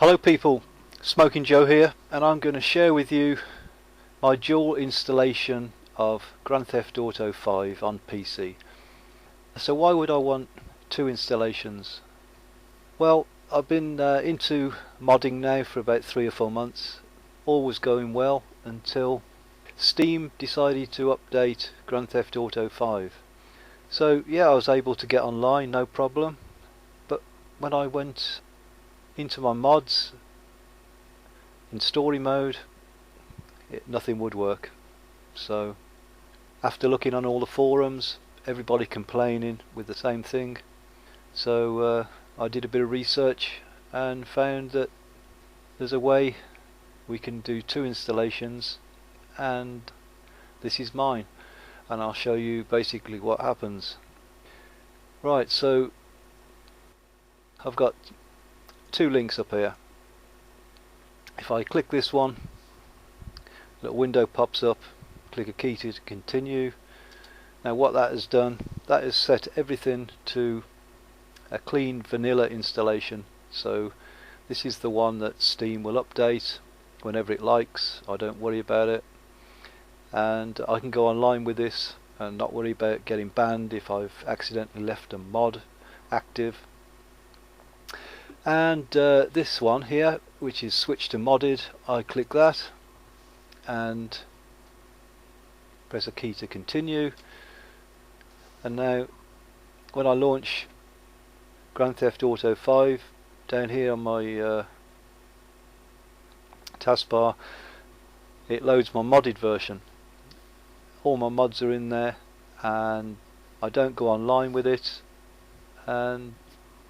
Hello people, SmOkiNjOe here, and I'm going to share with you my dual installation of Grand Theft Auto 5 on PC. So why would I want two installations? Well, I've been into modding now for about 3 or 4 months. All was going well until Steam decided to update Grand Theft Auto 5. So yeah, I was able to get online, no problem, but when I went into my mods in story mode, nothing would work. So after looking on all the forums, everybody complaining with the same thing, so I did a bit of research and found that there's a way we can do two installations, and this is mine, and I'll show you basically what happens. Right, so I've got two links up here. If I click this one, a little window pops up, click a key to continue. Now what that has done, that has set everything to a clean vanilla installation. So this is the one that Steam will update whenever it likes. I don't worry about it, and I can go online with this and not worry about getting banned if I've accidentally left a mod active. And this one here, which is switch to modded, I click that and press a key to continue, and now when I launch Grand Theft Auto 5, down here on my taskbar, it loads my modded version. All my mods are in there, and I don't go online with it, and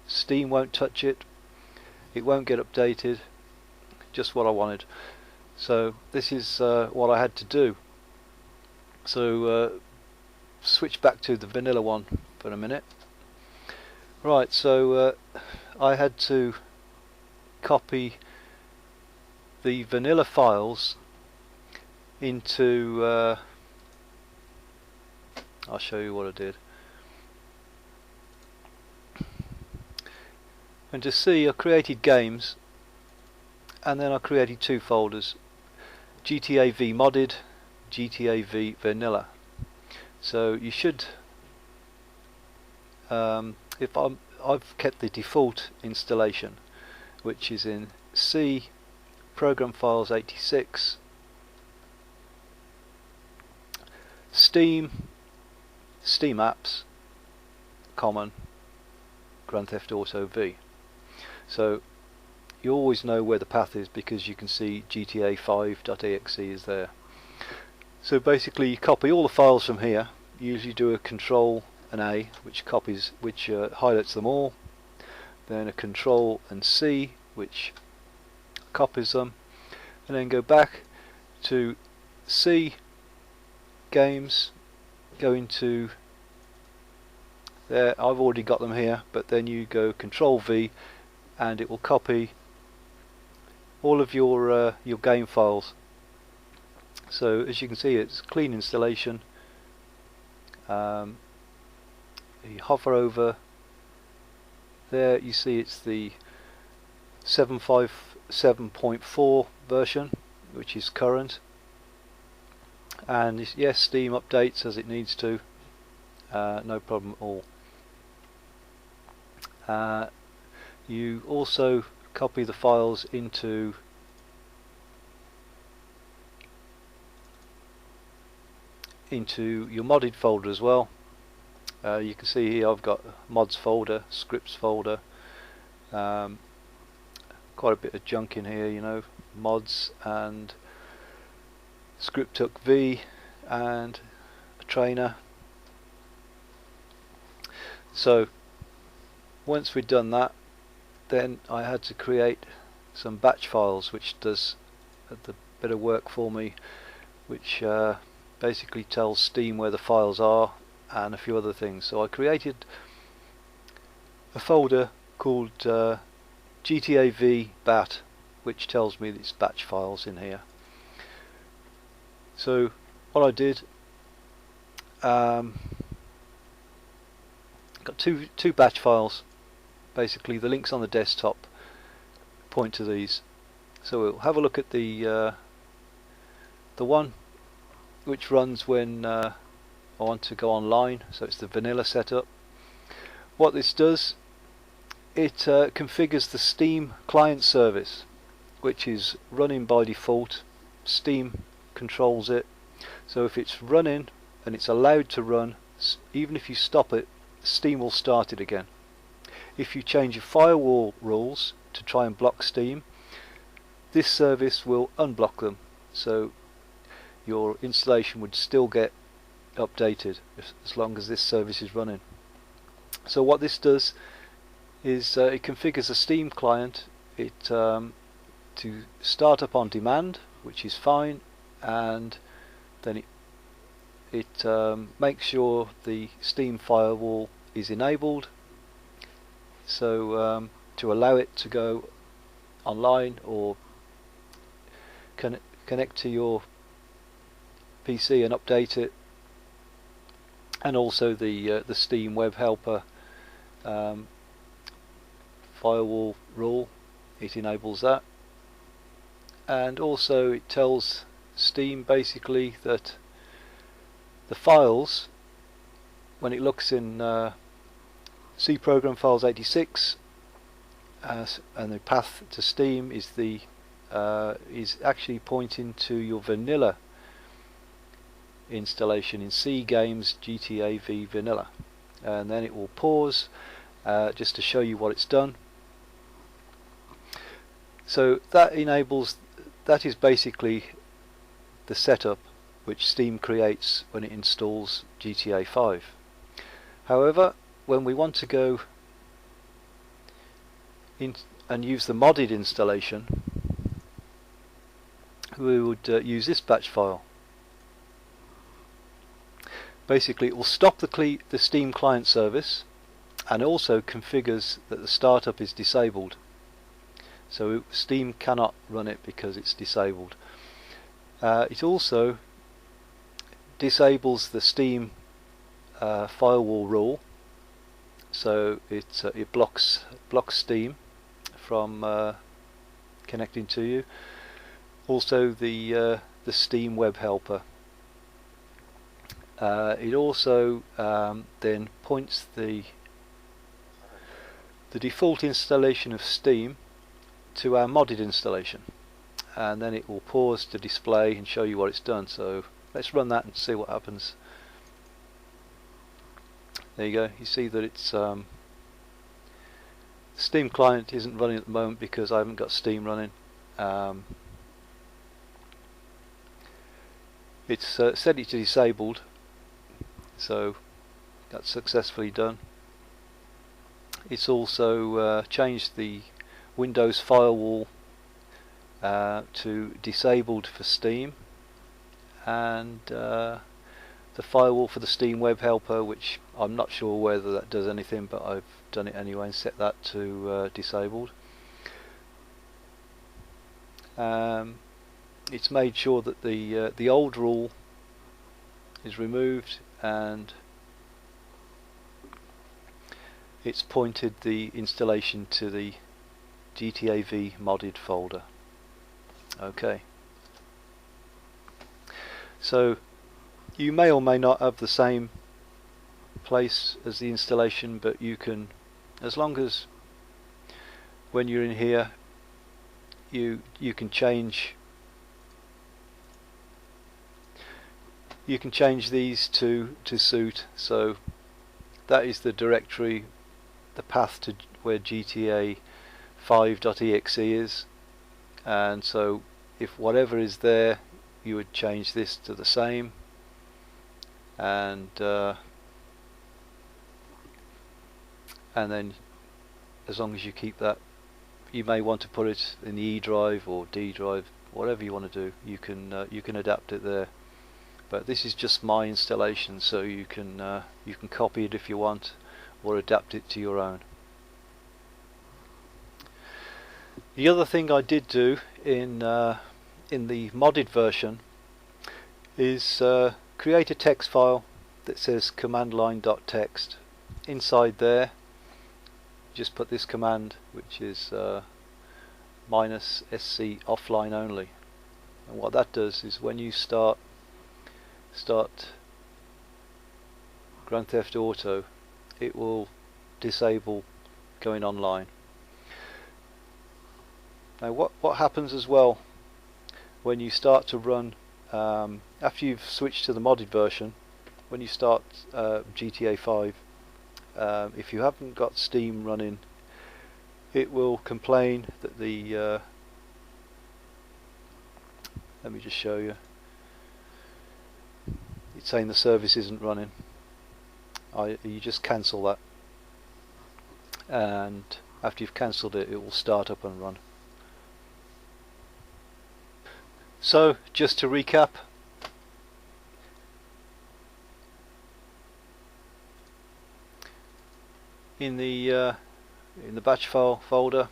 Steam won't touch it. It won't get updated. Just what I wanted. So this is what I had to do. So switch back to the vanilla one for a minute. Right, so I had to copy the vanilla files into I'll show you what I did. And to see, I created games, and then I created two folders: GTA V modded, GTA V vanilla. So you should, I've kept the default installation, which is in C, Program Files 86, Steam Apps, Common, Grand Theft Auto V. So you always know where the path is because you can see GTA5.exe is there. So basically you copy all the files from here. You usually do a Control and A, which highlights them all, then a Control and C, which copies them, and then go back to C, Games, go into there. I've already got them here, but then you go Control V, and it will copy all of your game files. So as you can see, it's clean installation. You hover over there, you see it's the 7.57.4 version, which is current, and yes, Steam updates as it needs to, no problem at all. You also copy the files into your modded folder as well. You can see here I've got mods folder, scripts folder, quite a bit of junk in here, you know, mods and ScripthookV and a trainer. So once we'd done that, then I had to create some batch files, which does a bit of work for me, which basically tells Steam where the files are and a few other things. So I created a folder called GTA V BAT, which tells me it's batch files in here. So what I did, got two batch files. Basically the links on the desktop point to these. So we'll have a look at the one which runs when I want to go online, so it's the vanilla setup. What this does, it configures the Steam client service, which is running by default. Steam controls it, so if it's running and it's allowed to run, even if you stop it, Steam will start it again. If you change your firewall rules to try and block Steam, this service will unblock them, so your installation would still get updated as long as this service is running. So what this does is it configures a Steam client to start up on demand, which is fine, and then it makes sure the Steam firewall is enabled, so to allow it to go online or connect to your PC and update it, and also the Steam web helper firewall rule, it enables that. And also it tells Steam basically that the files, when it looks in C program files 86 and the path to Steam is is actually pointing to your vanilla installation in C Games GTA V vanilla, and then it will pause just to show you what it's done. So that is basically the setup which Steam creates when it installs GTA 5. However, when we want to go in and use the modded installation, we would use this batch file. Basically it will stop the Steam client service, and also configures that the startup is disabled, so Steam cannot run it because it's disabled. It also disables the Steam firewall rule, so it blocks Steam from connecting to you. Also the Steam web helper. It also then points the default installation of Steam to our modded installation, and then it will pause to display and show you what it's done. So let's run that and see what happens. There you go, you see that it's Steam client isn't running at the moment because I haven't got Steam running. It's set it to disabled, so that's successfully done. It's also changed the Windows firewall to disabled for Steam, and the firewall for the Steam web helper, which I'm not sure whether that does anything, but I've done it anyway and set that to disabled. It's made sure that the old rule is removed, and it's pointed the installation to the GTA V modded folder. Okay, so you may or may not have the same place as the installation, but you can, as long as when you're in here you can change these to suit. So that is the directory, the path to where GTA 5.exe is, and so if whatever is there, you would change this to the same, and then as long as you keep that, you may want to put it in the E drive or D drive, whatever you want to do, you can adapt it there. But this is just my installation, so you can copy it if you want, or adapt it to your own. The other thing I did do in the modded version is create a text file that says command-line.txt. Inside there, just put this command, which is minus SC offline only. And what that does is when you start Grand Theft Auto, it will disable going online. Now what happens as well when you start to run after you've switched to the modded version, when you start GTA 5, if you haven't got Steam running, it will complain that the let me just show you, it's saying the service isn't running. You just cancel that, and after you've cancelled it, it will start up and run. So just to recap, in the batch file folder,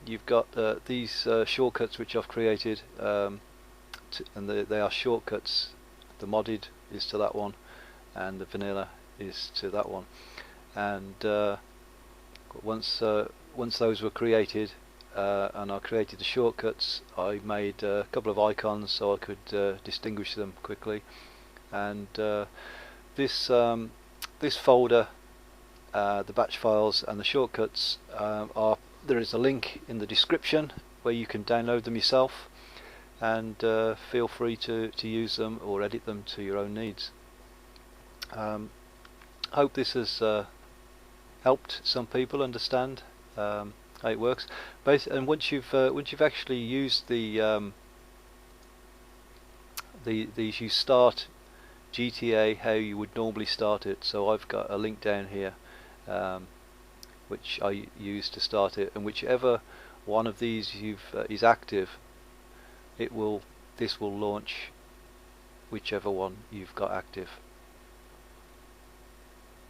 you've got these shortcuts which I've created, and they are shortcuts. The modded is to that one, and the vanilla is to that one. And once those were created, and I created the shortcuts, I made a couple of icons so I could distinguish them quickly. And this folder, the batch files and the shortcuts, there is a link in the description where you can download them yourself, and feel free to use them or edit them to your own needs. Hope this has helped some people understand how it works. And once you've actually used these, you start GTA how you would normally start it. So I've got a link down here which I use to start it, and whichever one of these is active, this will launch whichever one you've got active.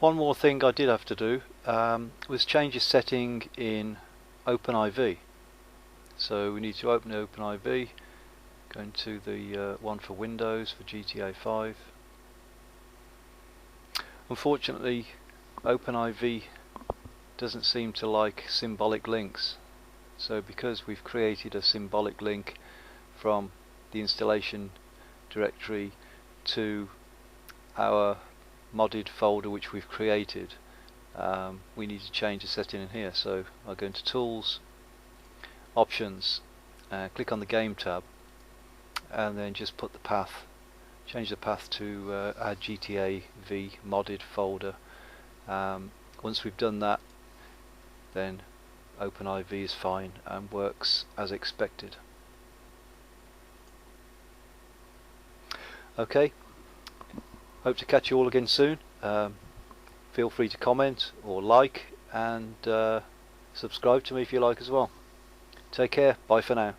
One more thing I did have to do was change a setting in OpenIV. So we need to open OpenIV, go into the one for Windows for GTA 5. Unfortunately, OpenIV doesn't seem to like symbolic links. So because we've created a symbolic link from the installation directory to our modded folder which we've created, we need to change the setting in here. So I'll go into Tools, Options, click on the Game tab, and then just put the path, change the path to our GTA V modded folder. Once we've done that, then OpenIV is fine and works as expected. Okay, hope to catch you all again soon. Feel free to comment or like, and subscribe to me if you like as well. Take care, bye for now.